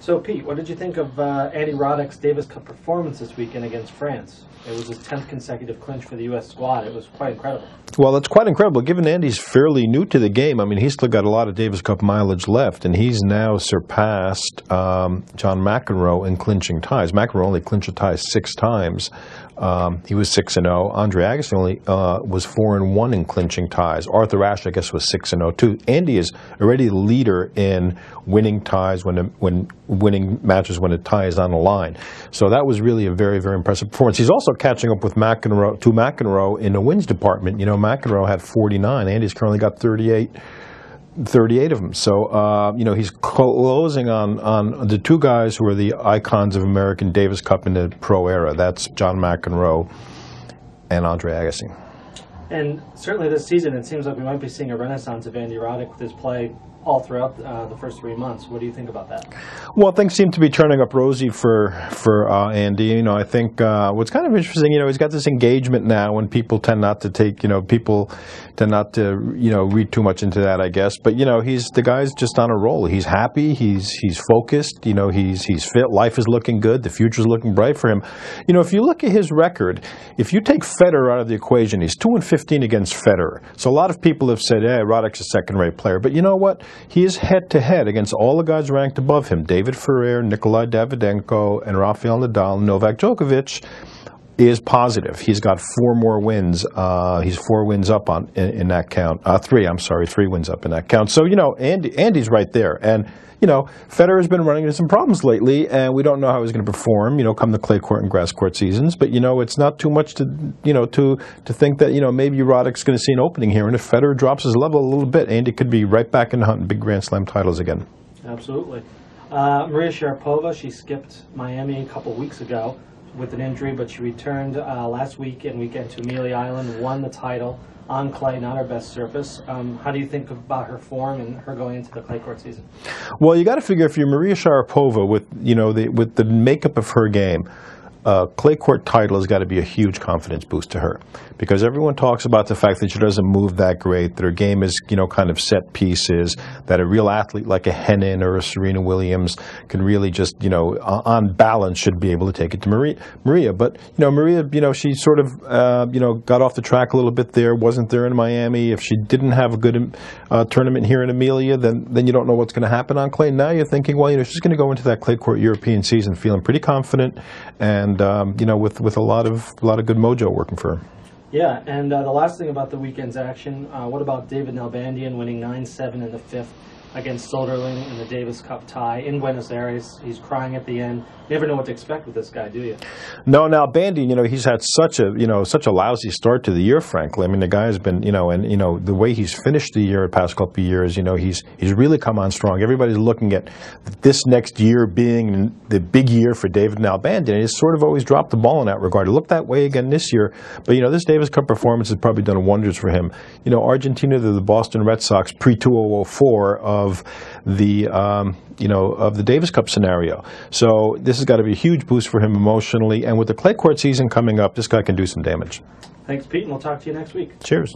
So, Pete, what did you think of Andy Roddick's Davis Cup performance this weekend against France? It was his 10th consecutive clinch for the U.S. squad. It was quite incredible. Well, it's quite incredible, given Andy's fairly new to the game. I mean, he's still got a lot of Davis Cup mileage left, and he's now surpassed John McEnroe in clinching ties. McEnroe only clinched a tie 6 times. He was 6-0. Andre Agassi only was 4-1 in clinching ties. Arthur Ashe, I guess, was 6-0 too. Andy is already the leader in winning ties when winning matches when a tie is on the line. So that was really a very, very impressive performance. He's also catching up with McEnroe in the wins department. You know, McEnroe had 49. Andy's currently got 38 of them. So, you know, he's closing on the 2 guys who are the icons of American Davis Cup in the pro era. That's John McEnroe and Andre Agassi. And certainly this season, it seems like we might be seeing a renaissance of Andy Roddick with his play all throughout the first 3 months. What do you think about that? Well, things seem to be turning up rosy for Andy. You know, I think what's kind of interesting, you know, he's got this engagement now, and people tend not to read too much into that, I guess. But you know, the guy's just on a roll. He's happy. He's focused. You know, he's fit. Life is looking good. The future's looking bright for him. You know, if you look at his record, if you take Federer out of the equation, he's 2-15 against Federer. So a lot of people have said, "Hey, Roddick's a second-rate player," but you know what? He is head-to-head against all the guys ranked above him. David Ferrer, Nikolai Davydenko, and Rafael Nadal. Novak Djokovic is positive. He's got 4 more wins. He's 4 wins up in that count. 3 wins up in that count. So, you know, Andy's right there. And, you know, Federer's been running into some problems lately, and we don't know how he's going to perform, you know, come the clay court and grass court seasons. But, you know, it's not too much to think that, you know, maybe Roddick's going to see an opening here. And if Federer drops his level a little bit, Andy could be right back in the hunt in big Grand Slam titles again. Absolutely. Maria Sharapova, she skipped Miami a couple weeks ago with an injury, but she returned last weekend to Amelia Island, won the title on clay, not her best surface. How do you think about her form and her going into the clay court season? Well, you got to figure if you're Maria Sharapova with the makeup of her game, clay court title has got to be a huge confidence boost to her, because everyone talks about the fact that she doesn't move that great, that her game is, you know, kind of set pieces, that a real athlete like a Henin or a Serena Williams can really just, you know, on balance should be able to take it to Maria. But, you know, Maria, you know, she sort of, you know, got off the track a little bit there, wasn't there in Miami. If she didn't have a good tournament here in Amelia, then you don't know what's going to happen on clay. Now you're thinking, well, you know, she's going to go into that clay court European season feeling pretty confident and, you know, with a lot of good mojo working for her. Yeah, and the last thing about the weekend's action, what about David Nalbandian winning 9-7 in the 5th against Soderling in the Davis Cup tie in Buenos Aires? He's crying at the end. You never know what to expect with this guy, do you? No, Nalbandian, you know, he's had such a lousy start to the year, frankly. I mean, the guy has been, you know, and you know, the way he's finished the year the past couple of years, you know, he's really come on strong. Everybody's looking at this next year being the big year for David Nalbandian, and he's sort of always dropped the ball in that regard. It looked that way again this year, but you know, this Davis Cup performance has probably done wonders for him. You know, Argentina, they're the Boston Red Sox pre-2004 of the of the Davis Cup scenario. So this has got to be a huge boost for him emotionally, and with the clay court season coming up, this guy can do some damage. Thanks, Pete, and we'll talk to you next week. Cheers.